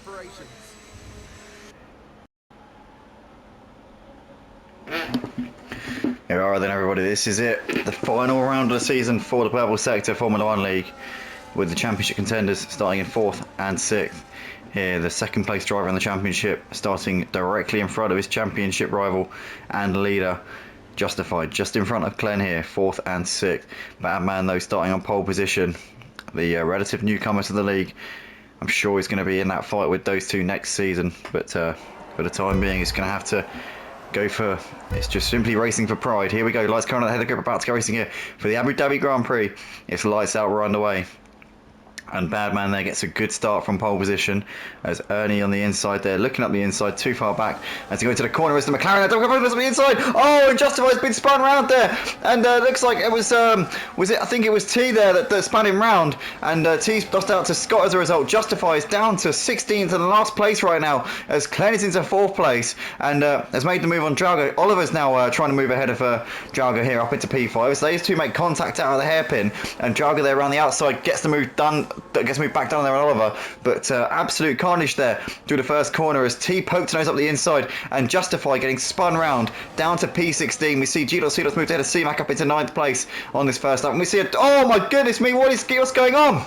preparations. Here are then everybody, this is it, the final round of the season for the Purple Sector Formula 1 League, with the championship contenders starting in 4th and 6th. Here, the second place driver in the championship starting directly in front of his championship rival and leader, Justified, just in front of Glenn here, 4th and 6th. Batman though starting on pole position, the relative newcomer to the league. I'm sure he's going to be in that fight with those two next season, but for the time being he's going to have to go for, it's just simply racing for pride. Here we go, lights coming on ahead of the group, about to go racing here for the Abu Dhabi Grand Prix. It's lights out, we're underway. And Badman there gets a good start from pole position as Ernie on the inside there, looking up the inside, too far back as he goes into the corner as the McLaren on the inside. Oh, and Justify's been spun round there, and looks like it was it? I think it was T there that spun him round, and T's lost out to Scott as a result. Justify is down to 16th and last place right now as Glenn is into 4th place and has made the move on Drago. Oliver's now trying to move ahead of Drago here up into P5. So these two make contact out of the hairpin, and Drago there around the outside gets the move done. That gets moved back down there on Oliver, but absolute carnage there through the first corner as T poked nose up the inside and Justify getting spun round down to P16. We see G.C.'s moved ahead of C-Mac up into 9th place on this first lap, and we see oh my goodness me, what's going on?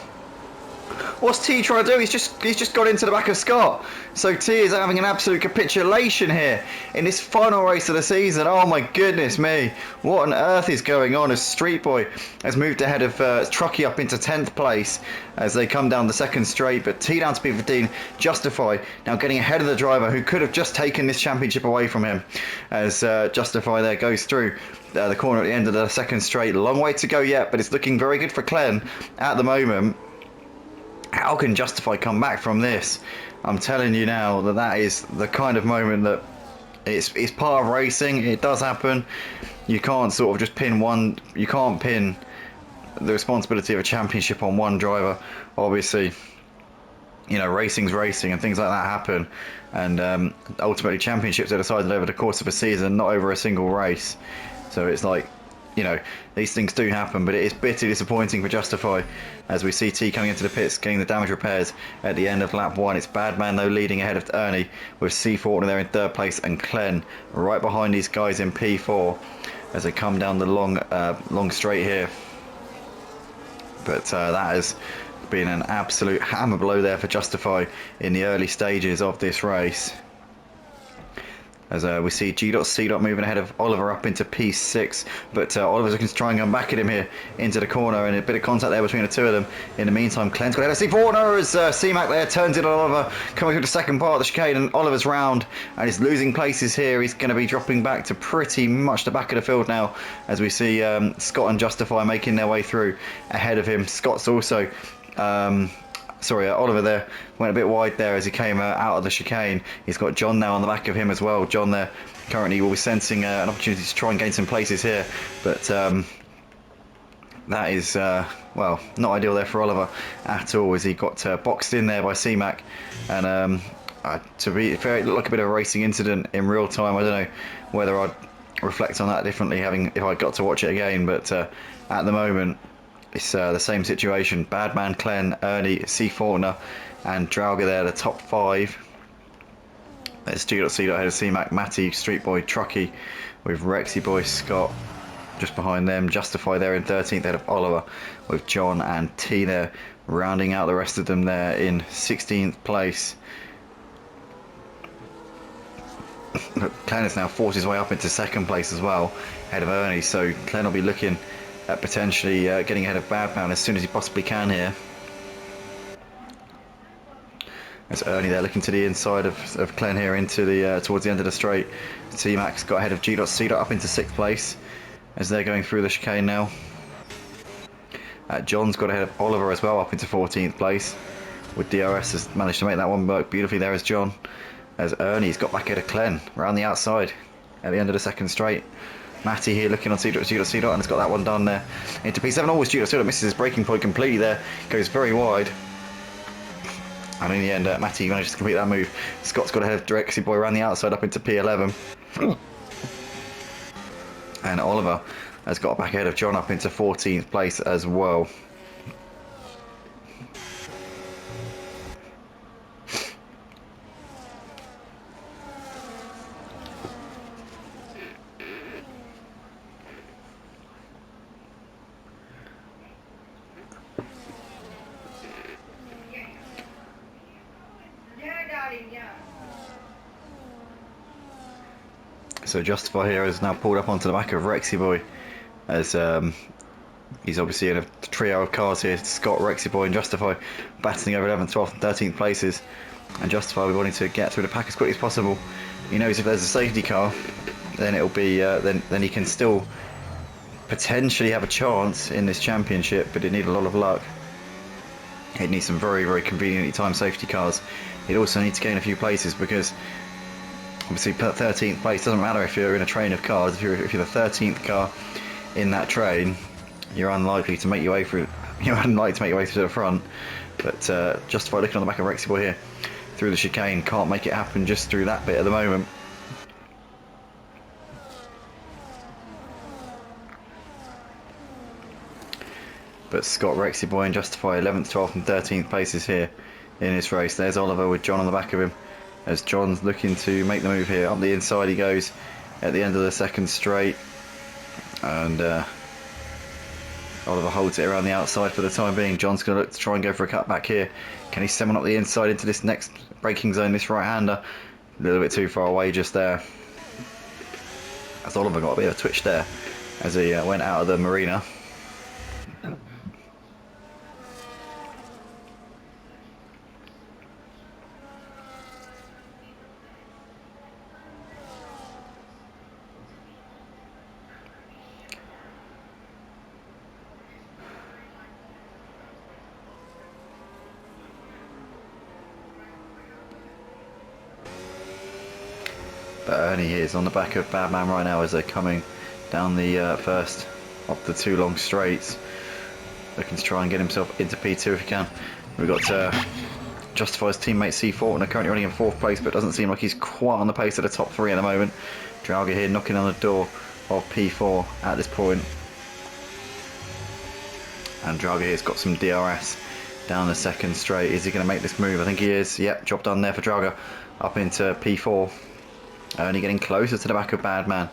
What's T trying to do? He's just got into the back of Scott. So T is having an absolute capitulation here in this final race of the season. Oh my goodness me. What on earth is going on as Street Boy has moved ahead of Truckee up into 10th place as they come down the second straight. But T down to P15. Justify now getting ahead of the driver who could have just taken this championship away from him as Justify there goes through the corner at the end of the second straight. Long way to go yet, but it's looking very good for Glenn at the moment. How can Justify come back from this? I'm telling you now that is the kind of moment that it's part of racing. It does happen. You can't sort of just pin one. You can't pin the responsibility of a championship on one driver. Obviously, you know, racing's racing and things like that happen. And ultimately, championships are decided over the course of a season, not over a single race. So it's like, you know, these things do happen, but it is bitterly disappointing for Justify as we see T coming into the pits, getting the damage repairs at the end of lap 1. It's Badman though leading ahead of Ernie with C4 there in 3rd place and Glenn right behind these guys in P4 as they come down the long straight here. But that has been an absolute hammer blow there for Justify in the early stages of this race. As we see G.C. moving ahead of Oliver up into P6, but Oliver's looking to try and come back at him here into the corner, and a bit of contact there between the two of them. In the meantime, Glenn's got ahead of C4 as C-Mac there turns it on Oliver, coming through the second part of the chicane, and Oliver's round, and he's losing places here. He's going to be dropping back to pretty much the back of the field now, as we see Scott and Justify making their way through ahead of him. Scott's also... Oliver there went a bit wide there as he came out of the chicane. He's got John now on the back of him as well. John there currently will be sensing an opportunity to try and gain some places here, but that is well, not ideal there for Oliver at all as he got boxed in there by C-Mac. And to be fair, it looked like a bit of a racing incident in real time. I don't know whether I'd reflect on that differently if I got to watch it again, but at the moment it's the same situation. Badman, Glenn, Ernie, C. Faulkner and Drauger there, the top 5. There's G.C. ahead of C-Mac, Matty, Street Boy, Truckee with Rexy Boy, Scott just behind them. Justify there in 13th ahead of Oliver with John and T there rounding out the rest of them there in 16th place. Glenn has now forced his way up into 2nd place as well ahead of Ernie, so Glenn will be looking at potentially getting ahead of Badman as soon as he possibly can here. There's Ernie there looking to the inside of Glenn here into the towards the end of the straight. T-Mac's got ahead of G.C. up into 6th place as they're going through the chicane now. John's got ahead of Oliver as well up into 14th place, with DRS has managed to make that one work beautifully there as John. As Ernie's got back ahead of Glenn around the outside at the end of the 2nd straight. Matty here looking on C.C. and has got that one done there into P7. Always G.C. misses his braking point completely there, goes very wide. And in the end, Matty manages to complete that move. Scott's got ahead of Drexy Boy around the outside up into P11. And Oliver has got back ahead of John up into 14th place as well. So Justify here has now pulled up onto the back of Rexy Boy, as he's obviously in a trio of cars here. Scott, Rexy Boy and Justify battling over 11th, 12th and 13th places, and Justify will be wanting to get through the pack as quickly as possible. He knows if there's a safety car, then it'll be then he can still potentially have a chance in this championship, but he'd need a lot of luck. He'd need some very, very conveniently timed safety cars. He'd also need to gain a few places, because obviously 13th place doesn't matter if you're in a train of cars. If you're the 13th car in that train, you're unlikely to make your way through. You're unlikely to make your way through the front. But Justify looking on the back of Rexy Boy here through the chicane, can't make it happen just through that bit at the moment. But Scott, Rexy Boy and Justify 11th, 12th and 13th places here in this race. There's Oliver with John on the back of him, as John's looking to make the move here. Up the inside he goes at the end of the second straight, and Oliver holds it around the outside for the time being. John's going to look to try and go for a cutback here. Can he send one up the inside into this next braking zone, this right-hander? A little bit too far away just there, as Oliver got a bit of a twitch there as he went out of the marina. But Ernie is on the back of Badman right now as they're coming down the first of the two long straights, looking to try and get himself into P2 if he can. We've got Justify's teammate C4, and they're currently running in 4th place, but it doesn't seem like he's quite on the pace of the top 3 at the moment. Drauga here knocking on the door of P4 at this point, and Drauga here's got some DRS down the second straight. Is he going to make this move? I think he is. Yep, job done there for Drauga, up into P4. Only getting closer to the back of Badman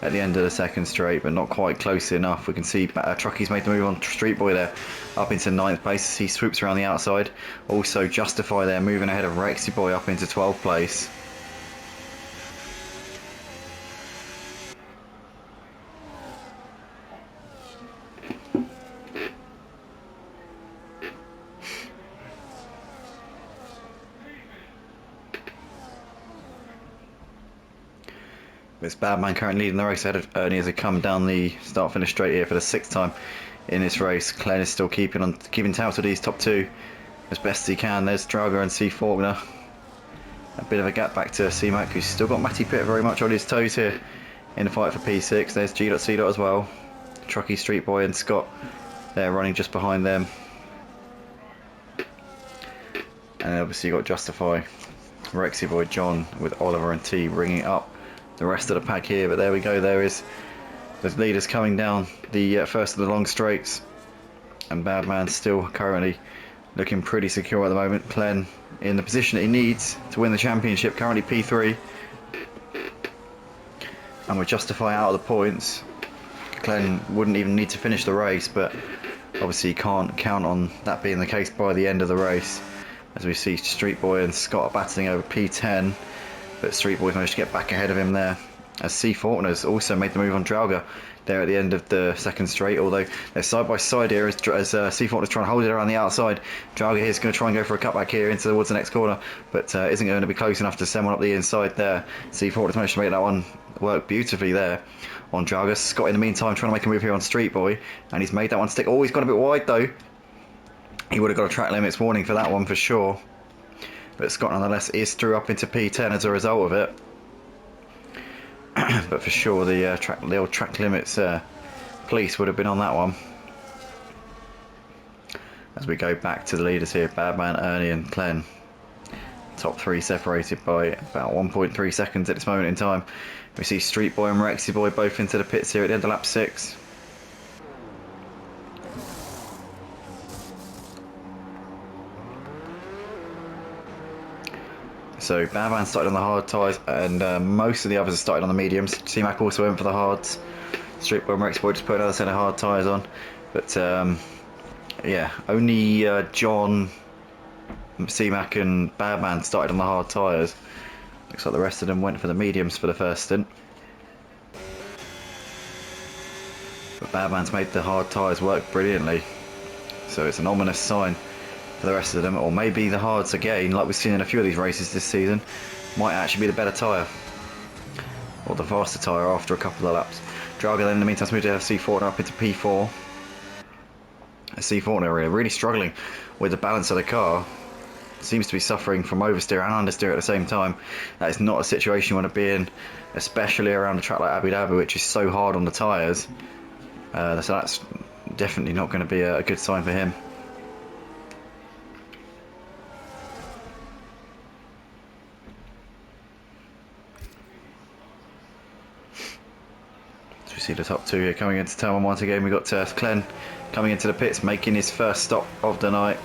at the end of the second straight, but not quite close enough. We can see Trucky's made the move on Street Boy there, up into 9th place as he swoops around the outside. Also Justify there, moving ahead of Rexy Boy up into 12th place. It's Badman currently leading the race ahead of Ernie as they come down the start-finish straight here for the 6th time in this race. Glenn is still keeping tabs with these top 2 as best as he can. There's Drauga and C Faulkner. A bit of a gap back to C-Mac, who's still got Matty Pitt very much on his toes here in the fight for P6. There's G.C. as well. Trucky, Street Boy and Scott, they're running just behind them. And obviously you've got Justify, Rexy Boy, John with Oliver and T bringing up the rest of the pack here. But there we go, there is the leaders coming down the first of the long straights, and Badman still currently looking pretty secure at the moment. Glenn in the position that he needs to win the championship, currently P3, and with Justify out of the points, Glenn wouldn't even need to finish the race, but obviously you can't count on that being the case by the end of the race, as we see Street Boy and Scott battling over P10. But Street Boy's managed to get back ahead of him there, as C Faulkner's also made the move on Drauga there at the end of the second straight, although they're side by side here as C Faulkner's trying to hold it around the outside. Drauga here's going to try and go for a cutback here into towards the next corner, but isn't going to be close enough to send one up the inside there. C Faulkner's managed to make that one work beautifully there on Drauga. Scott in the meantime trying to make a move here on Street Boy, and he's made that one stick. Oh, he's gone a bit wide though. He would have got a track limits warning for that one for sure. But Scott nonetheless is through up into P10 as a result of it. But for sure the old track limits police would have been on that one. As we go back to the leaders here, Badman, Ernie and Glenn. Top 3 separated by about 1.3 seconds at this moment in time. We see Street Boy and Rexy Boy both into the pits here at the end of lap 6. So Badman started on the hard tyres, and most of the others have started on the mediums. C-Mac also went for the hards. Street Boy and Rexy Boy just put another set of hard tyres on. But yeah, only John, C-Mac and Badman started on the hard tyres. Looks like the rest of them went for the mediums for the first stint. But Badman's made the hard tyres work brilliantly. So it's an ominous sign for the rest of them. Or maybe the hards again, like we've seen in a few of these races this season, might actually be the better tyre. Or the faster tyre after a couple of laps. Drago then in the meantime moved to C4 up into P4. C4 area really struggling with the balance of the car. Seems to be suffering from oversteer and understeer at the same time. That is not a situation you want to be in, especially around a track like Abu Dhabi, which is so hard on the tyres. So that's definitely not going to be a good sign for him. So we see the top two here coming into turn 1 once again. We've got Glenn coming into the pits, making his first stop of the night.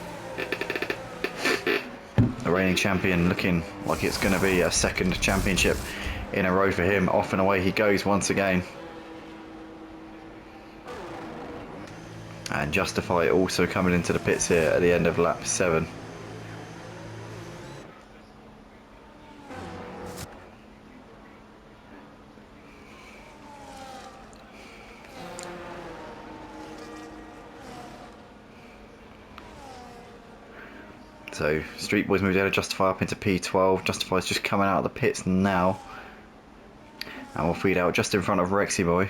The reigning champion looking like it's going to be a second championship in a row for him. Off and away he goes once again. And Justify also coming into the pits here at the end of lap 7. So Street Boys moved out of Justify up into P12. Justify's just coming out of the pits now. And we'll feed out just in front of Rexy Boy.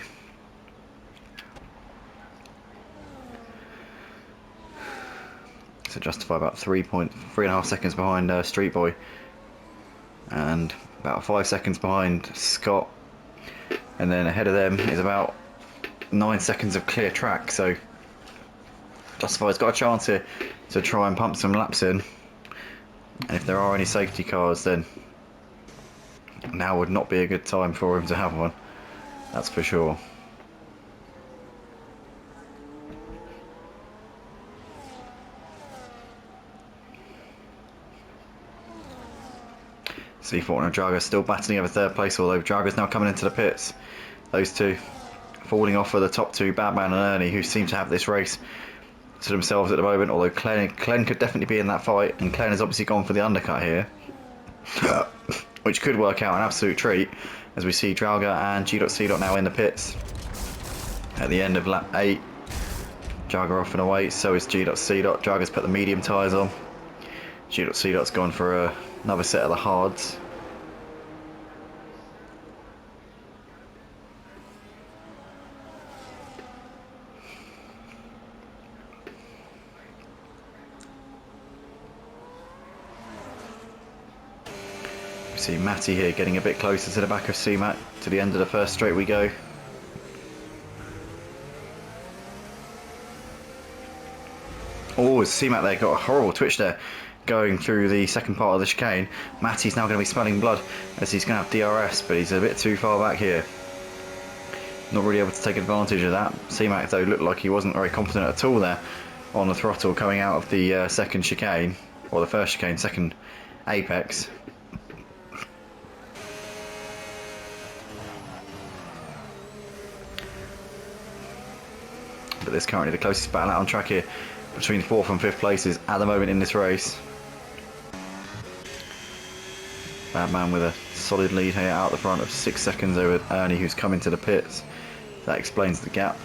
So Justify about 3.5 seconds behind Street Boy. And about 5 seconds behind Scott. And then ahead of them is about 9 seconds of clear track. So Justify's got a chance here to try and pump some laps in. And if there are any safety cars, then now would not be a good time for him to have one. That's for sure. C4 and Drago still battling over third place, although Drago's now coming into the pits. Those two falling off for the top two, Batman and Ernie, who seem to have this race to themselves at the moment, although Glenn could definitely be in that fight, and Glenn has obviously gone for the undercut here, which could work out an absolute treat, as we see Drago and G.C. now in the pits at the end of lap 8. Drago off and away, so is G.C. Drago's put the medium tyres on. G.C.'s gone for another set of the hards. See Matty here getting a bit closer to the back of C-Mac. To the end of the first straight we go. Oh, C-Mac there got a horrible twitch there going through the second part of the chicane. Matty's now going to be smelling blood as he's going to have DRS, but he's a bit too far back here. Not really able to take advantage of that. C-Mac though looked like he wasn't very confident at all there on the throttle coming out of the second chicane, or the first chicane, second apex. But there's currently the closest battle out on track here between 4th and 5th places at the moment in this race. Batman with a solid lead here out the front of 6 seconds over Ernie, who's coming to the pits. That explains the gap.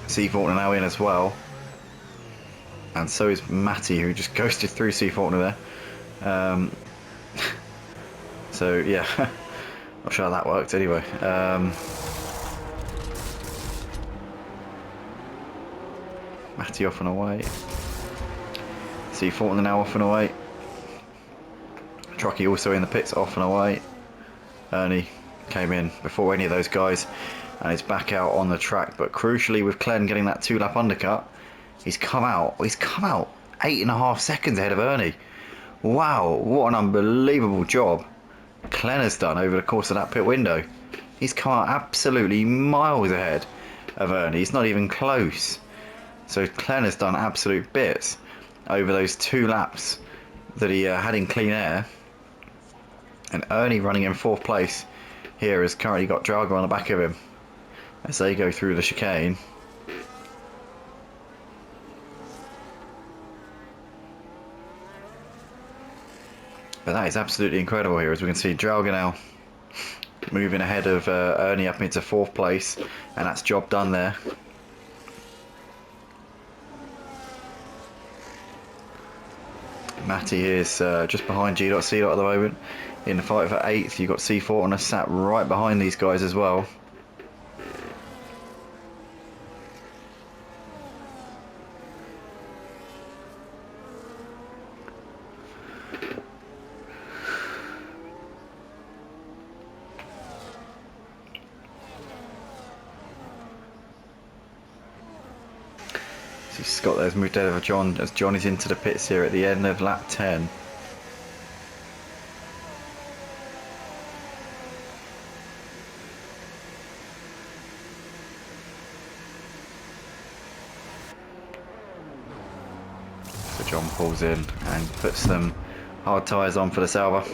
C-Faulkner now in as well. And so is Matty, who just ghosted through C-Faulkner there. So yeah, not sure how that worked anyway. Matty off and away. C-Faulkner now off and away. Truckee also in the pits, off and away. Ernie came in before any of those guys and is back out on the track. But crucially, with Glenn getting that 2-lap undercut, he's come out 8.5 seconds ahead of Ernie. Wow, what an unbelievable job Glenn has done over the course of that pit window. He's come out absolutely miles ahead of Ernie. He's not even close. So Glenn has done absolute bits over those 2 laps that he had in clean air. And Ernie running in 4th place here has currently got Drago on the back of him as they go through the chicane. But that is absolutely incredible here, as we can see Drauga now moving ahead of Ernie up into 4th place, and that's job done there. Matty is just behind G.C. at the moment. In the fight for 8th, you've got C14 sat right behind these guys as well. So Scott there's moved over John as John is into the pits here at the end of lap 10. So John pulls in and puts them hard tyres on for the Sauber.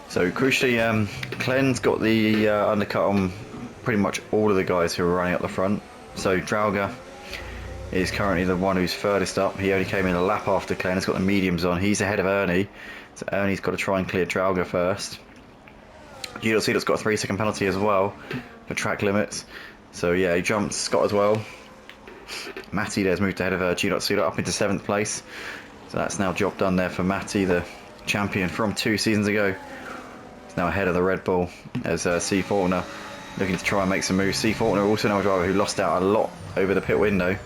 So crucially, Clen's got the undercut on pretty much all of the guys who are running up the front. So Drauga is currently the one who's furthest up. He only came in a lap after Clen. He's got the mediums on. He's ahead of Ernie. So Ernie's got to try and clear Drauga first. G.C's got a 3-second penalty as well for track limits. So yeah, he jumps Scott as well. Matty there's moved ahead of G.C up into 7th place. So that's now job done there for Matty, the champion from 2 seasons ago. He's now ahead of the Red Bull as C. Faulkner looking to try and make some moves. C. Faulkner also now a driver who lost out a lot over the pit window.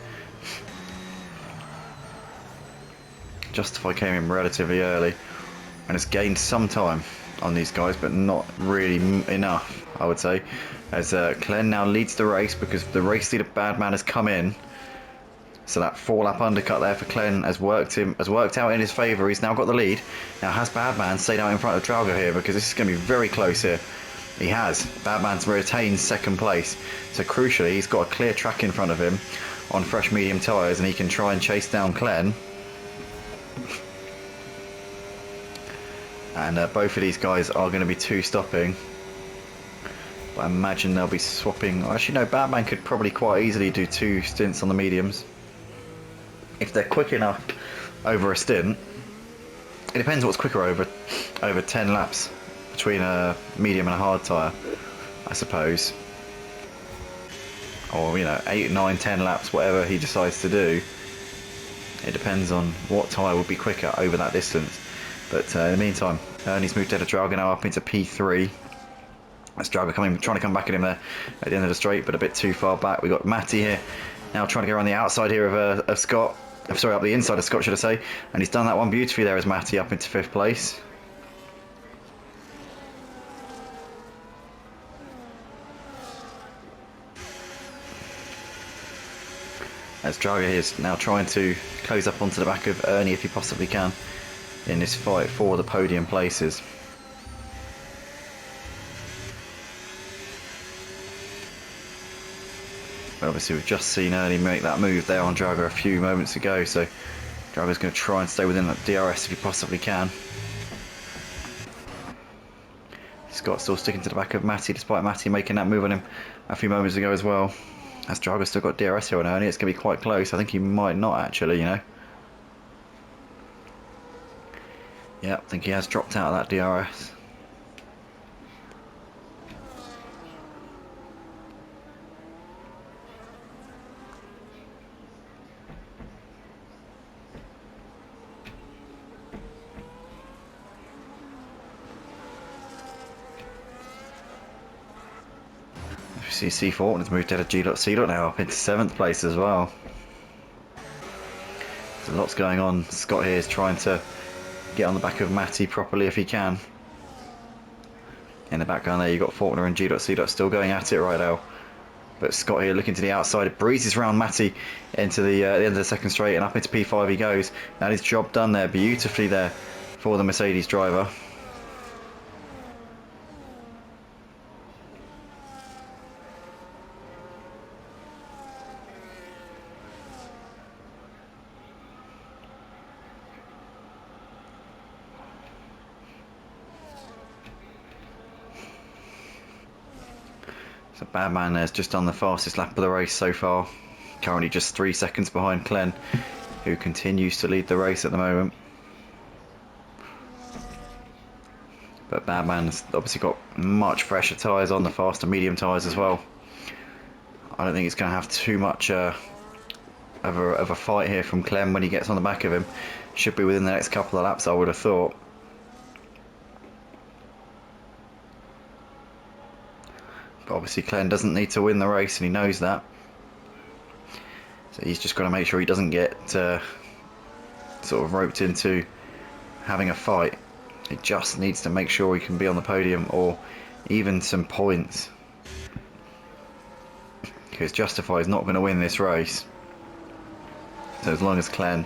Justify came in relatively early and has gained some time on these guys, but not really enough, I would say, as Clen now leads the race because the race leader Badman has come in. So that 4-lap undercut there for Clen has worked out in his favour. He's now got the lead. Now has Badman stayed out in front of Drauga here, because this is going to be very close here. He has. Badman's retained 2nd place. So crucially, he's got a clear track in front of him on fresh medium tyres, and he can try and chase down Clen. And both of these guys are going to be 2-stopping. But I imagine they'll be swapping. Actually, no, Batman could probably quite easily do 2 stints on the mediums. If they're quick enough over a stint. It depends what's quicker over 10 laps between a medium and a hard tyre, I suppose. Or, you know, 8, 9, 10 laps, whatever he decides to do. It depends on what tyre would be quicker over that distance. But in the meantime, Ernie's moved ahead of Drauga now up into P3. That's Drauga trying to come back at him there at the end of the straight, but a bit too far back. We've got Matty here now trying to go around the outside here of Scott. Sorry, up the inside of Scott, should I say. And he's done that one beautifully there as Matty up into 5th place. As Drauga is now trying to close up onto the back of Ernie if he possibly can in this fight for the podium places. But obviously we've just seen Ernie make that move there on Drauga a few moments ago, so Drauga's going to try and stay within that DRS if he possibly can. Scott still sticking to the back of Matty, despite Matty making that move on him a few moments ago as well. As Drauga's still got DRS here on Ernie, it's going to be quite close. I think he might not actually, you know. Yeah, I think he has dropped out of that DRS. See C4 has moved out of G.C now up into 7th place as well. There's lots going on. Scott here is trying to get on the back of Matty properly if he can. In the background there you've got Faulkner and G.C still going at it right now. But Scott here looking to the outside, it breezes round Matty into the end of the 2nd straight, and up into P5 he goes. That is job done there beautifully there for the Mercedes driver. So Badman has just done the fastest lap of the race so far. Currently just 3 seconds behind Glenn, who continues to lead the race at the moment. But Badman's obviously got much fresher tyres on, the fast and medium tyres as well. I don't think it's going to have too much of a fight here from Clem when he gets on the back of him. Should be within the next couple of laps, I would have thought. But obviously Clem doesn't need to win the race, and he knows that. So he's just got to make sure he doesn't get sort of roped into having a fight. He just needs to make sure he can be on the podium or even some points. Because Justify is not going to win this race. So as long as Clen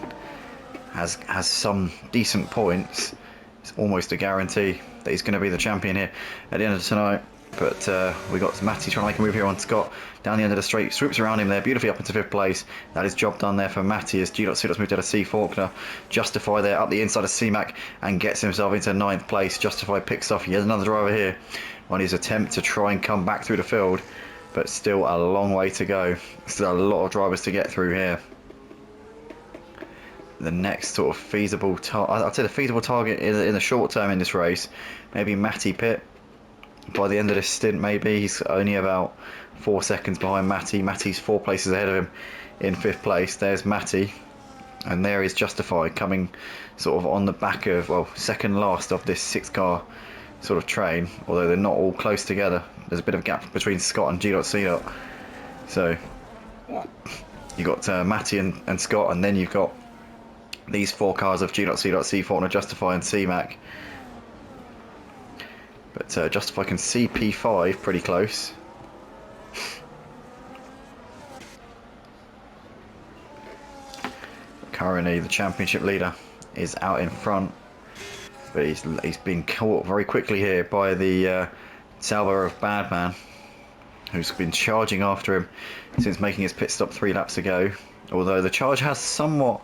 has some decent points, it's almost a guarantee that he's going to be the champion here at the end of tonight. But we got Matty trying to make a move here on Scott down the end of the straight, swoops around him there beautifully up into 5th place. That is job done there for Matty as G.C. moved out of C Faulkner. Justify there up the inside of C-Mac and gets himself into 9th place. Justify picks off yet another driver here on his attempt to try and come back through the field, but still a long way to go. Still a lot of drivers to get through here. The next sort of feasible I'd say the feasible target in the short term in this race, maybe Matty Pitt. By the end of this stint, maybe he's only about 4 seconds behind Matty. Matty's 4 places ahead of him in 5th place. There's Matty, and there is Justify coming sort of on the back of, well, second last of this 6-car sort of train, although they're not all close together. There's a bit of a gap between Scott and G.C. So you've got Matty and Scott, and then you've got these 4 cars of G.C. Faulkner, Justify and C-Mac. But Justify can see P5 pretty close. Currently the championship leader is out in front, but he's been caught very quickly here by the Salvo of Badman, who's been charging after him since making his pit stop 3 laps ago. Although the charge has somewhat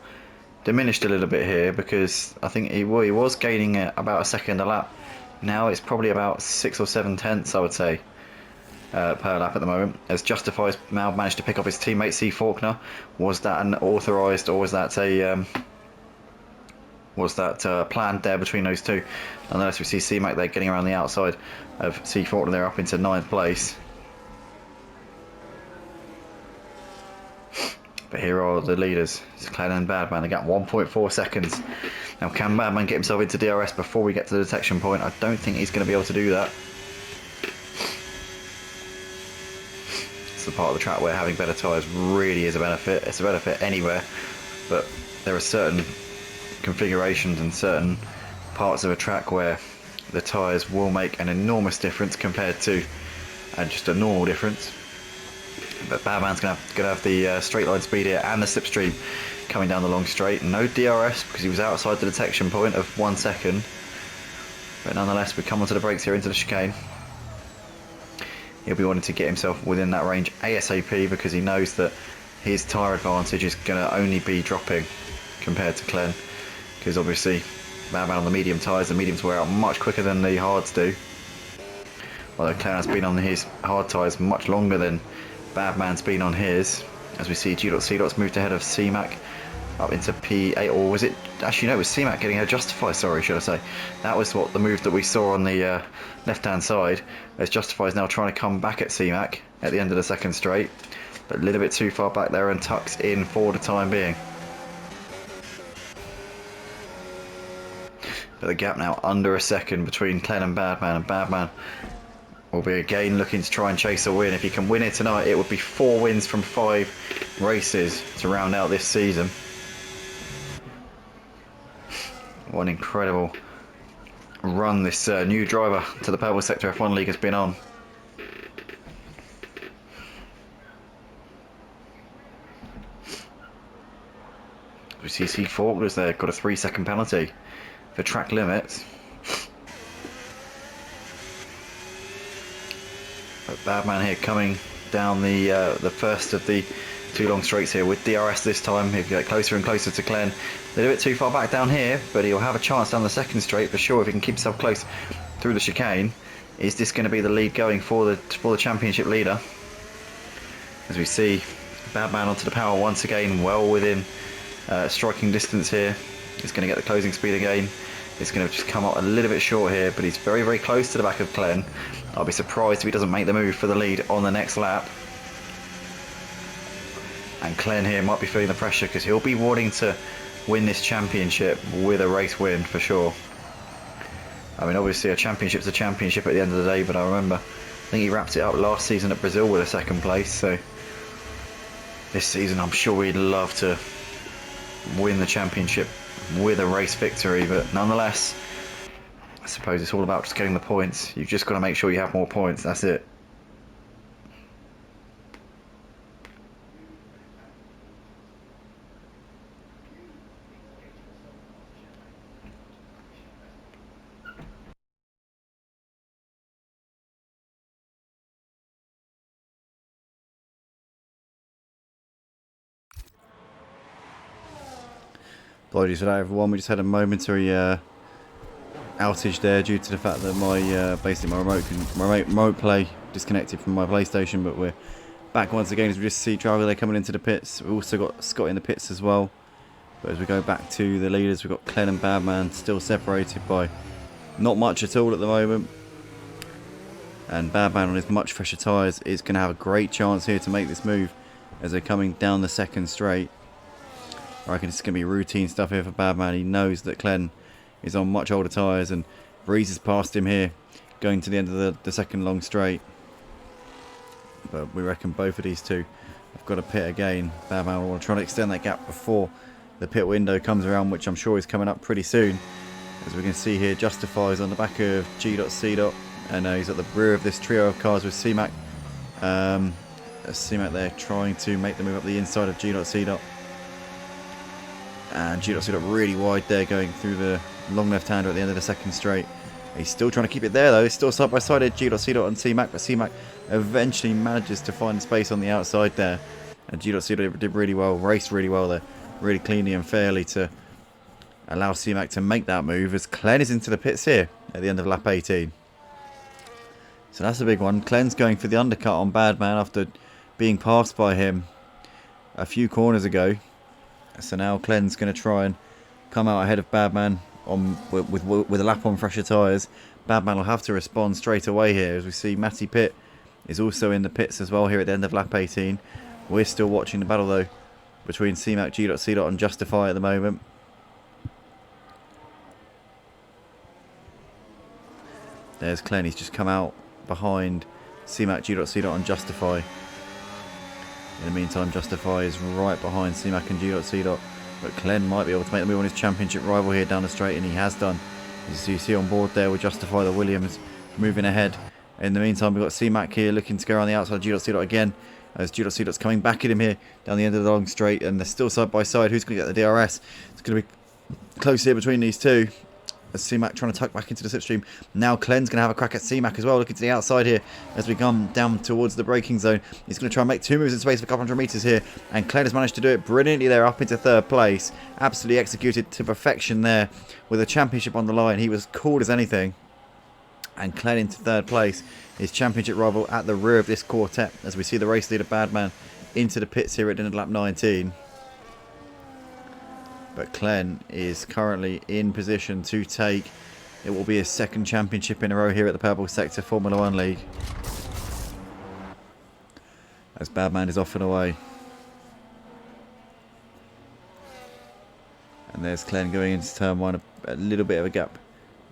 diminished a little bit here, because I think he was gaining about a second a lap. Now it's probably about 6 or 7 tenths, I would say, per lap at the moment. As Justifies now managed to pick up his teammate C Faulkner. Was that an authorised, or was that planned there between those two? Nonetheless, we see C-Mac there getting around the outside of C Faulkner there up into 9th place. But here are the leaders. It's Clen and Badman. They got 1.4 seconds. Now, can Badman get himself into DRS before we get to the detection point? I don't think he's going to be able to do that. It's the part of the track where having better tyres really is a benefit. It's a benefit anywhere, but there are certain configurations and certain parts of a track where the tyres will make an enormous difference compared to just a normal difference. But Badman's going to have the straight line speed here and the slipstream coming down the long straight. No DRS because he was outside the detection point of 1 second. But nonetheless, we come onto the brakes here into the chicane. He'll be wanting to get himself within that range ASAP, because he knows that his tyre advantage is going to only be dropping compared to Clen. Because obviously, Badman on the medium tyres, the mediums wear out much quicker than the hards do. Although Clen has been on his hard tyres much longer than Badman's been on his. As we see G.C. moved ahead of C-Mac up into P8, or was it, actually no, it was C-Mac getting her Justify, sorry, should I say. That was what the move that we saw on the left hand side, as Justify is now trying to come back at C-Mac at the end of the second straight, but a little bit too far back there and tucks in for the time being. But the gap now under a second between Clen and Badman will be again looking to try and chase a win. If he can win it tonight, it would be 4 wins from 5 races to round out this season. What an incredible run this new driver to the Purple Sector F1 League has been on. We see C Faulkner's there, got a 3-second penalty for track limits. But Badman here coming down the first of the 2 long straights here with DRS this time. He'll get closer and closer to Clen. A little bit too far back down here, but he'll have a chance down the second straight for sure if he can keep himself close through the chicane. Is this going to be the lead going for the championship leader? As we see, Badman onto the power once again, well within striking distance here. He's going to get the closing speed again. It's going to just come up a little bit short here, but he's very, very close to the back of Glenn. I'll be surprised if he doesn't make the move for the lead on the next lap. And Glenn here might be feeling the pressure because he'll be wanting to win this championship with a race win for sure. I mean, obviously a championship's a championship at the end of the day, but I remember, I think he wrapped it up last season at Brazil with a second place, so this season I'm sure he'd love to win the championship with a race victory, but nonetheless, I suppose it's all about just getting the points. You've just got to make sure you have more points, that's it. Apologies for that, everyone. We just had a momentary outage there due to the fact that my basically my remote play disconnected from my PlayStation. But we're back once again as we just see driver there coming into the pits. We've also got Scott in the pits as well. But as we go back to the leaders, we've got Glenn and Badman still separated by not much at all at the moment. And Badman on his much fresher tyres is going to have a great chance here to make this move as they're coming down the second straight. I reckon it's going to be routine stuff here for Badman. He knows that Glenn is on much older tyres and breezes past him here going to the end of the second long straight. But we reckon both of these two have got to pit again. Badman will try to extend that gap before the pit window comes around, which I'm sure is coming up pretty soon. As we can see here, Justifies on the back of G.C. And he's at the rear of this trio of cars with C-Mac. C-Mac there trying to make the move up the inside of G.C. And G.C. really wide there going through the long left-hander at the end of the second straight. He's still trying to keep it there though. He's still side by side here, G.C. and C-Mac, but C-Mac eventually manages to find space on the outside there. And G.C. did really well, raced really well there, really cleanly and fairly to allow C-Mac to make that move as Glenn is into the pits here at the end of lap 18. So that's a big one. Glenn's going for the undercut on Badman after being passed by him a few corners ago. So now Glenn's going to try and come out ahead of Badman with a lap on fresher tyres. Badman will have to respond straight away here as we see Matty Pitt is also in the pits as well here at the end of lap 18. We're still watching the battle though between C-Mac, G.C. and Justify at the moment. There's Glenn, he's just come out behind C-Mac, G.C. and Justify. In the meantime, Justify is right behind C-Mac and G.C. But Glenn might be able to make the move on his championship rival here down the straight, and he has done. As you see on board there with Justify, the Williams moving ahead. In the meantime, we've got C-Mac here looking to go around the outside of G.C. again. As G.C.'s coming back at him here down the end of the long straight, and they're still side by side. Who's going to get the DRS? It's going to be close here between these two. As C-Mac trying to tuck back into the slipstream. Now Glenn's going to have a crack at C-Mac as well, looking to the outside here as we come down towards the braking zone. He's going to try and make two moves in space of a couple hundred metres here, and Glenn has managed to do it brilliantly there up into third place. Absolutely executed to perfection there with a championship on the line. He was cool as anything. And Glenn into third place, his championship rival at the rear of this quartet as we see the race leader Badman into the pits here at the end of lap 19. But Glenn is currently in position to take, it will be his second championship in a row here at the Purple Sector Formula 1 League. As Badman is off and away. And there's Glenn going into turn one, a little bit of a gap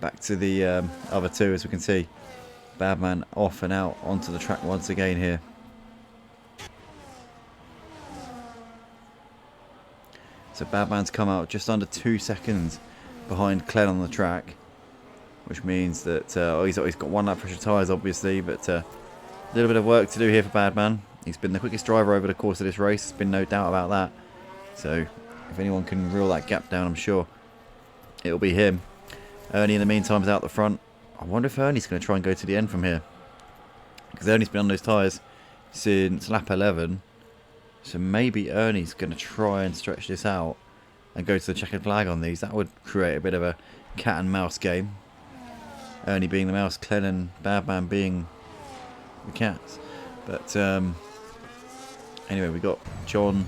back to the other two as we can see. Badman off and out onto the track once again here. So Badman's come out just under 2 seconds behind Glenn on the track, which means that he's got one lap pressure tyres obviously, but a little bit of work to do here for Badman. He's been the quickest driver over the course of this race, there's been no doubt about that. So if anyone can reel that gap down, I'm sure it'll be him. Ernie in the meantime is out the front. I wonder if Ernie's going to try and go to the end from here, because Ernie's been on those tyres since lap 11. So maybe Ernie's going to try and stretch this out and go to the checkered flag on these. That would create a bit of a cat and mouse game. Ernie being the mouse, Clen and Badman being the cats. But anyway, we got John.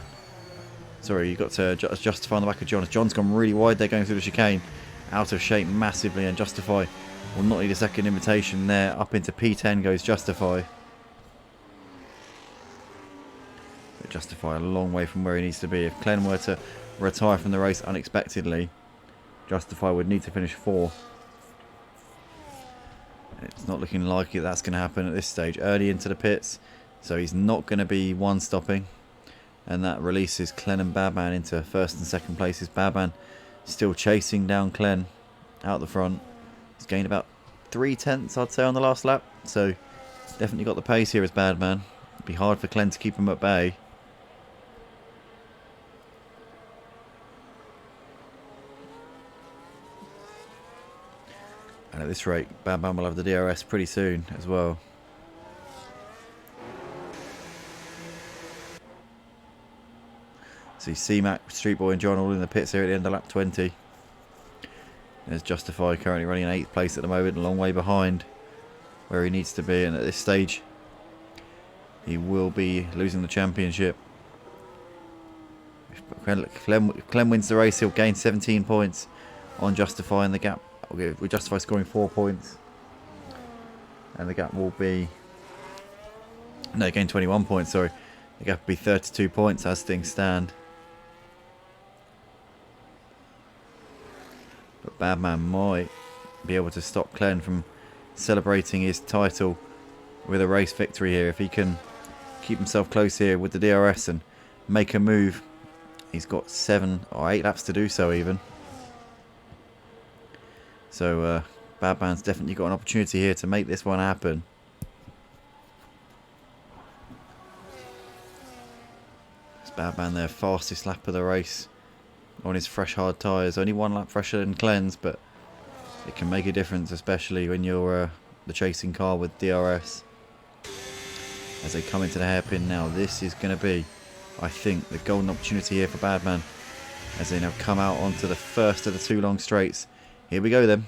Sorry, you got to Justify on the back of John. John's gone really wide there going through the chicane. Out of shape massively, and Justify will not need a second invitation there. Up into P10 goes Justify. But Justify a long way from where he needs to be. If Clen were to retire from the race unexpectedly, Justify would need to finish 4th. It's not looking like that's going to happen at this stage. Early into the pits, so he's not going to be one stopping. And that releases Clen and Badman into 1st and 2nd places. Badman still chasing down Clen out the front. He's gained about 3/10, I'd say, on the last lap. So definitely got the pace here as Badman. It'd be hard for Clen to keep him at bay. And at this rate, Badman will have the DRS pretty soon as well. See C-Mac, Street Boy and John all in the pits here at the end of lap 20. There's Justify currently running in 8th place at the moment, a long way behind where he needs to be. And at this stage, he will be losing the championship. If Clem wins the race, he'll gain 17 points on Justify, and the gap, with Justify scoring 4 points. And the gap will be... No, gain 21 points, sorry. The gap will be 32 points as things stand. But Badman might be able to stop Clen from celebrating his title with a race victory here. If he can keep himself close here with the DRS and make a move. He's got 7 or 8 laps to do so even. So Badman's definitely got an opportunity here to make this one happen. It's Badman there, fastest lap of the race on his fresh hard tyres. Only 1 lap fresher than Clen's, but it can make a difference, especially when you're the chasing car with DRS. As they come into the hairpin now, this is going to be, I think, the golden opportunity here for Badman, as they now come out onto the first of the 2 long straights. Here we go then.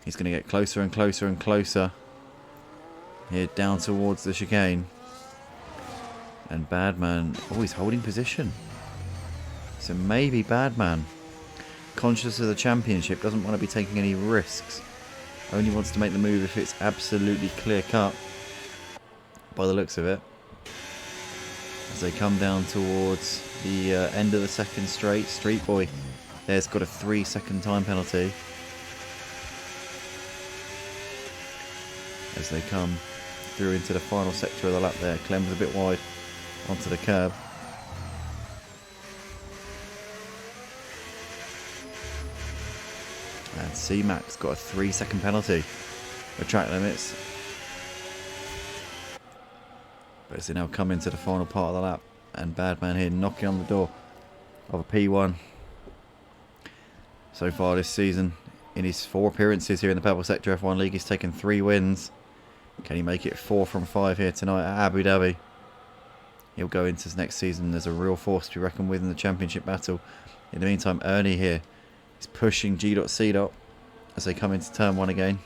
He's going to get closer and closer and closer here down towards the chicane. And Badman, oh, he's holding position. So maybe Badman, conscious of the championship, doesn't want to be taking any risks. Only wants to make the move if it's absolutely clear cut, by the looks of it. As they come down towards the end of the 2nd straight, Street Boy there's got a 3-second time penalty. As they come through into the final sector of the lap there. Clem was a bit wide onto the curb. And C-Mac's got a 3-second penalty for track limits. But as they now come into the final part of the lap, and Badman here knocking on the door of a P1. So far this season, in his 4 appearances here in the Purple Sector F1 League, he's taken 3 wins. Can he make it 4 from 5 here tonight at Abu Dhabi? He'll go into his next season as a real force to be reckoned with in the championship battle. In the meantime, Ernie here is pushing G.C. as they come into turn 1 again.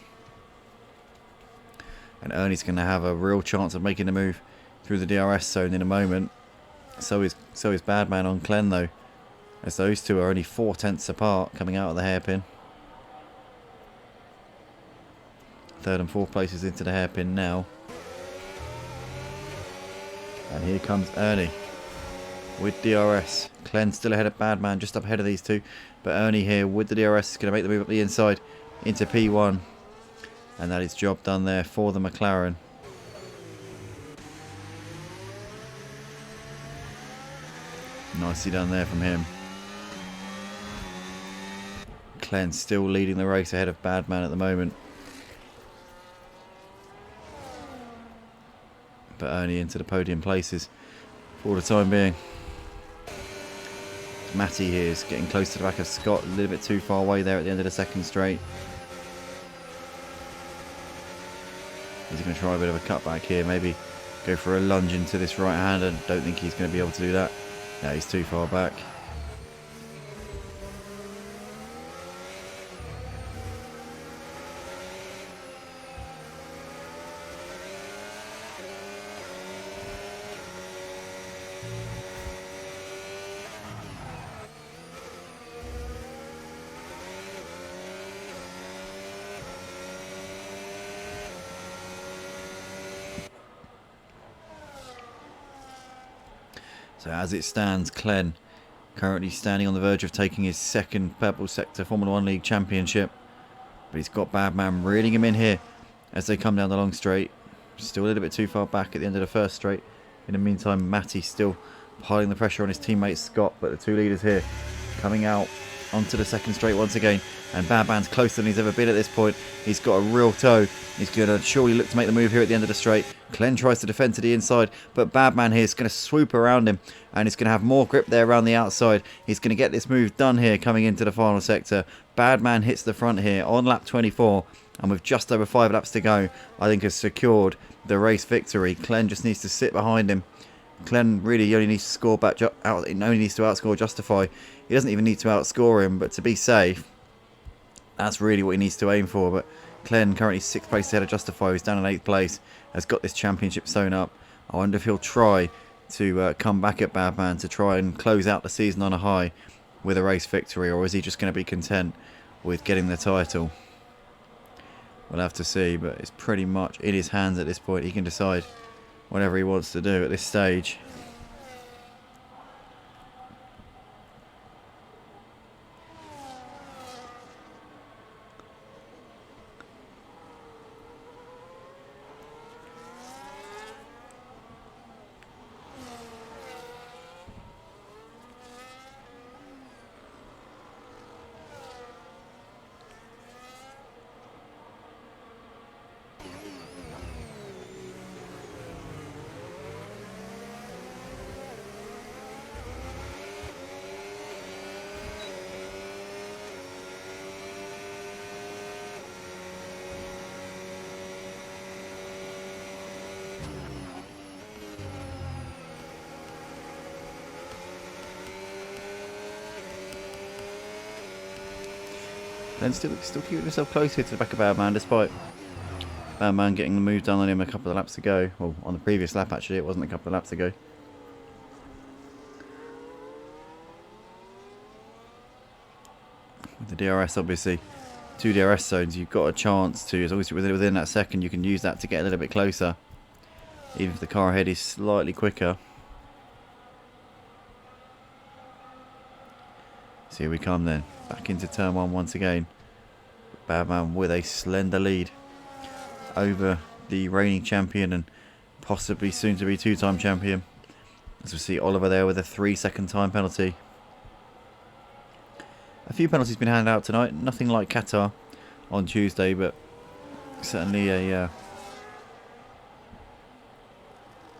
And Ernie's going to have a real chance of making the move through the DRS zone in a moment. So is Badman on Clen though, as those two are only 4/10 apart coming out of the hairpin. 3rd and 4th places into the hairpin now. And here comes Ernie with DRS. Clen still ahead of Badman, just up ahead of these two. But Ernie here with the DRS is going to make the move up the inside into P1. And that is job done there for the McLaren. Nicely done there from him. Clen still leading the race ahead of Badman at the moment. But Ernie into the podium places for the time being. Matty here is getting close to the back of Scott, a little bit too far away there at the end of the 2nd straight. He's going to try a bit of a cutback here, maybe go for a lunge into this right hander. Don't think he's going to be able to do that. No, he's too far back. So as it stands, Clen currently standing on the verge of taking his second Purple Sector Formula 1 League Championship. But he's got Badman reeling him in here as they come down the long straight. Still a little bit too far back at the end of the first straight. In the meantime, Matty still piling the pressure on his teammate Scott. But the two leaders here coming out onto the second straight once again. And Badman's closer than he's ever been at this point. He's got a real toe. He's going to surely look to make the move here at the end of the straight. Clen tries to defend to the inside, but Badman here is going to swoop around him, and he's going to have more grip there around the outside. He's going to get this move done here coming into the final sector. Badman hits the front here on lap 24, and with just over 5 laps to go, I think has secured the race victory. Clen just needs to sit behind him. Clen really only needs to score back out. He only needs to outscore Justify. He doesn't even need to outscore him, but to be safe, that's really what he needs to aim for. But Clen currently 6th place ahead of Justify, who's down in 8th place, has got this championship sewn up. I wonder if he'll try to come back at Badman to try and close out the season on a high with a race victory, or is he just going to be content with getting the title? We'll have to see, but it's pretty much in his hands at this point. He can decide whatever he wants to do at this stage. Then still keeping himself close here to the back of Badman, despite Badman getting the move done on him a couple of laps ago. Well, on the previous lap actually, it wasn't a couple of laps ago. With the DRS, obviously, 2 DRS zones, you've got a chance to, as long as you're within that second, you can use that to get a little bit closer, even if the car ahead is slightly quicker. So here we come then, back into turn 1 once again. Badman with a slender lead over the reigning champion and possibly soon to be 2-time champion. As we see Oliver there with a 3-second time penalty. A few penalties been handed out tonight, nothing like Qatar on Tuesday, but certainly a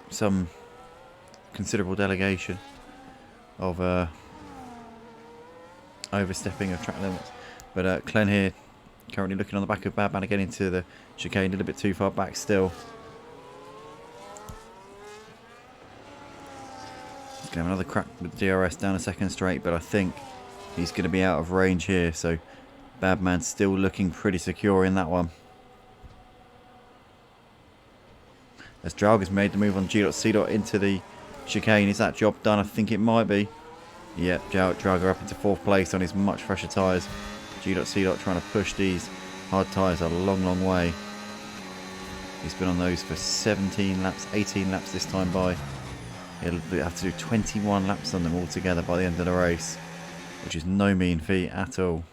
some considerable delegation of overstepping of track limits. But Clen here currently looking on the back of Badman again into the chicane, a little bit too far back still. He's going to have another crack with DRS down a second straight, but I think he's going to be out of range here, so Badman's still looking pretty secure in that one. As Drauger's made the move on G.C. into the chicane, is that job done? I think it might be. Yep, Drauger up into 4th place on his much fresher tyres. G.C. trying to push these hard tyres a long way. He's been on those for 17 laps, 18 laps this time by. He'll have to do 21 laps on them altogether by the end of the race, which is no mean feat at all.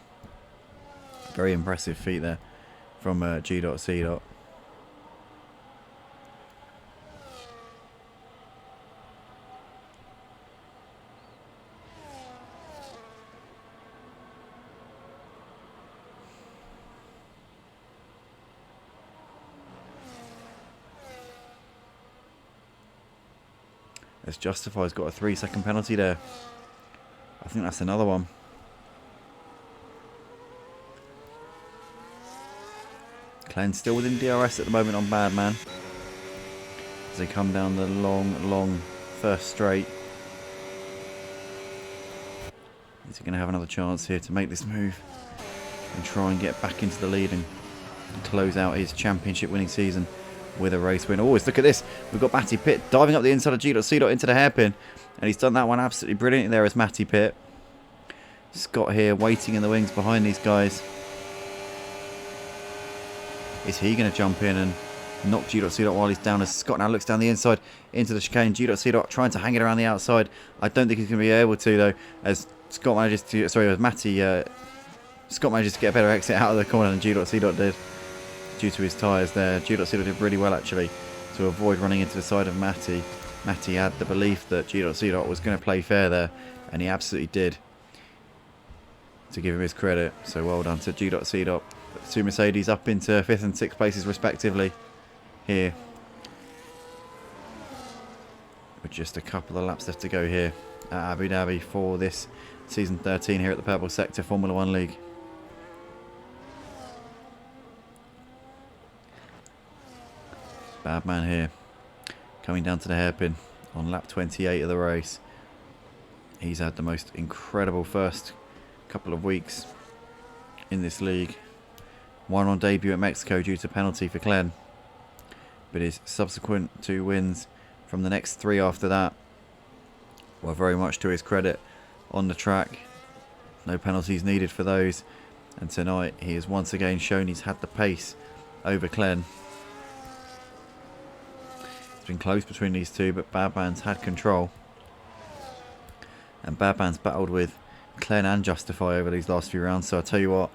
Very impressive feat there from G.C. As Justify's got a 3-second penalty there. I think that's another one. Clen still within DRS at the moment on Badman. As they come down the long first straight. Is he going to have another chance here to make this move and try and get back into the lead and close out his championship winning season with a race win? Always look at this. We've got Matty Pitt diving up the inside of G.C. into the hairpin, and he's done that one absolutely brilliantly there as Matty Pitt. Scott here waiting in the wings behind these guys. Is he going to jump in and Knocked G.C. while he's down as Scott now looks down the inside into the chicane. G.C. trying to hang it around the outside. I don't think he's going to be able to though, as Scott manages to, Scott manages to get a better exit out of the corner than G.C. did due to his tyres there. G.C. did really well actually to avoid running into the side of Matty. Matty had the belief that G.C. was going to play fair there, and he absolutely did, to give him his credit. So well done to G.C. Two Mercedes up into 5th and 6th places respectively here, with just a couple of laps left to go here at Abu Dhabi for this season 13 here at the Purple Sector Formula 1 League. Bad man here, coming down to the hairpin on lap 28 of the race. He's had the most incredible first couple of weeks in this league. One on debut at Mexico due to penalty for Glenn, but his subsequent 2 wins from the next 3 after that were very much to his credit on the track. No penalties needed for those, and tonight he has once again shown he's had the pace over Glenn. It's been close between these two, but Badman's had control, and Badman's battled with Glenn and Justify over these last few rounds. So I tell you what,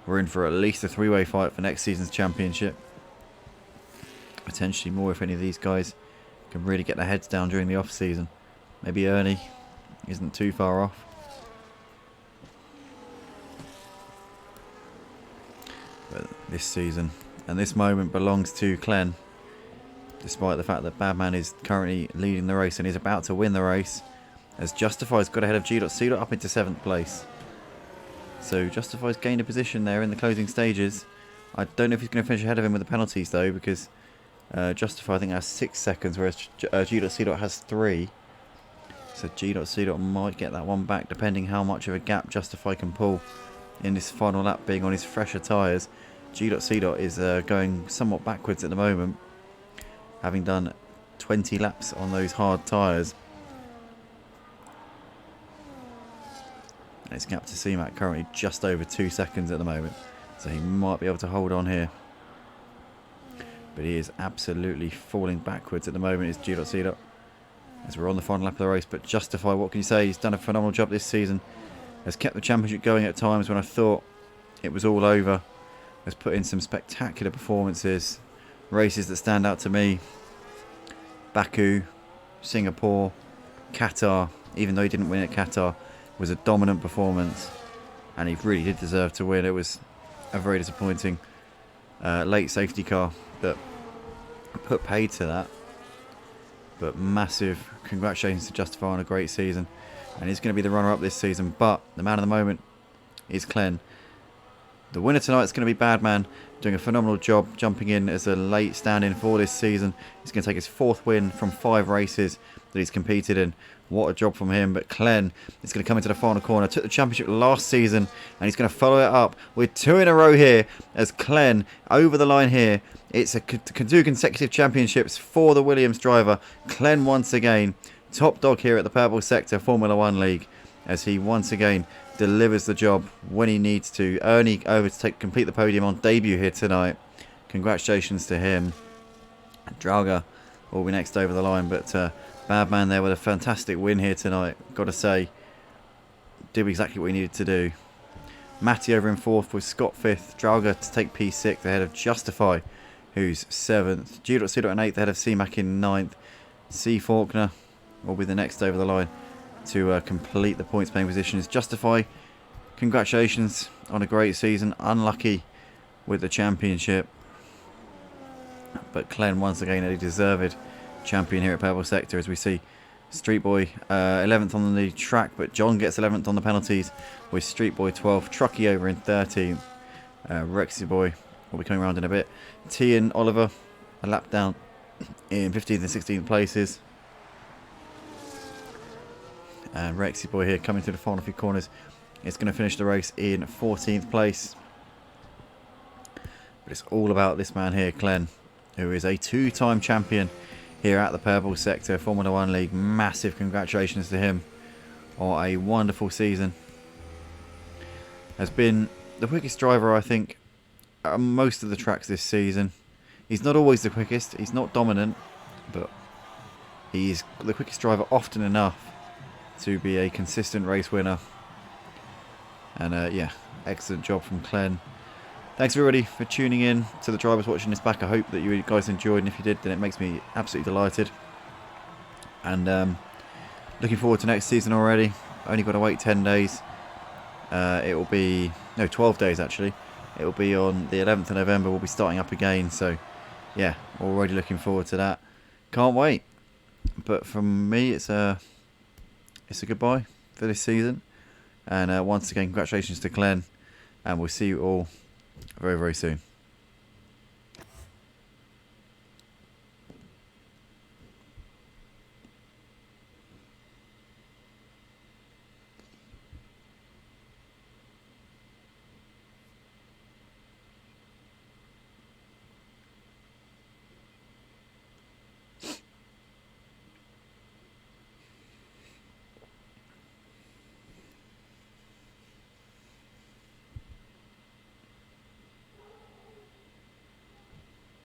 we're in for at least a 3-way fight for next season's championship. Potentially more if any of these guys can really get their heads down during the off season. Maybe Ernie isn't too far off. But this season and this moment belongs to Glenn, despite the fact that Badman is currently leading the race and is about to win the race, as Justify's got ahead of G.C. up into 7th place. So Justify's gained a position there in the closing stages. I don't know if he's going to finish ahead of him with the penalties though, because Justify I think has 6 seconds, whereas G.C. has 3. So G.C. might get that one back depending how much of a gap Justify can pull in this final lap, being on his fresher tyres. G.C. is going somewhat backwards at the moment, having done 20 laps on those hard tyres. It's gap to C-Mac currently just over 2 seconds at the moment, so he might be able to hold on here. But he is absolutely falling backwards at the moment, is G.C. as we're on the final lap of the race. But Justify, what can you say? He's done a phenomenal job this season. Has kept the championship going at times when I thought it was all over. Has put in some spectacular performances. Races that stand out to me: Baku, Singapore, Qatar. Even though he didn't win at Qatar, was a dominant performance, and he really did deserve to win. It was a very disappointing late safety car that put paid to that, but massive congratulations to Justify on a great season, and he's going to be the runner-up this season. But the man of the moment is Glenn. The winner tonight is going to be Badman, doing a phenomenal job, jumping in as a late stand-in for this season. He's going to take his 4th win from 5 races that he's competed in. What a job from him. But Glenn is going to come into the final corner. Took the championship last season, and he's going to follow it up with 2 in a row here as Glenn over the line here. It's 2 consecutive championships for the Williams driver. Glenn once again top dog here at the Purple Sector Formula 1 League, as he once again delivers the job when he needs to. Ernie over to complete the podium on debut here tonight. Congratulations to him. Drauga will be next over the line, but Badman there with a fantastic win here tonight. Got to say, did exactly what he needed to do. Matty over in 4th with Scott 5th. Drauga to take P6 ahead of Justify, who's 7th. G.C. in 8th ahead of C-Mac in 9th. C. Faulkner will be the next over the line to complete the points paying positions. Justify, congratulations on a great season. Unlucky with the championship, but Glenn once again a deserved champion here at Purple Sector, as we see Street Boy 11th on the track, but John gets 11th on the penalties with Street Boy 12th. Truckee over in 13th. Rexy Boy will be coming around in a bit. T and Oliver a lap down in 15th and 16th places. And Rexy Boy here coming through the final few corners is going to finish the race in 14th place. But it's all about this man here, Glenn, who is a 2-time champion here at the Purple Sector Formula 1 League. Massive congratulations to him on a wonderful season. Has been the quickest driver, I think, at most of the tracks this season. He's not always the quickest. He's not dominant, but he's the quickest driver often enough to be a consistent race winner. And yeah, excellent job from Glenn. Thanks everybody for tuning in to the drivers watching this back. I hope that you guys enjoyed, and if you did, then it makes me absolutely delighted. And looking forward to next season already. Only got to wait 10 days. It will be, no, 12 days actually. It will be on the 11th of November. We'll be starting up again. So yeah, already looking forward to that. Can't wait. But from me, it's a goodbye for this season. And once again, congratulations to Glenn. And we'll see you all very, very soon.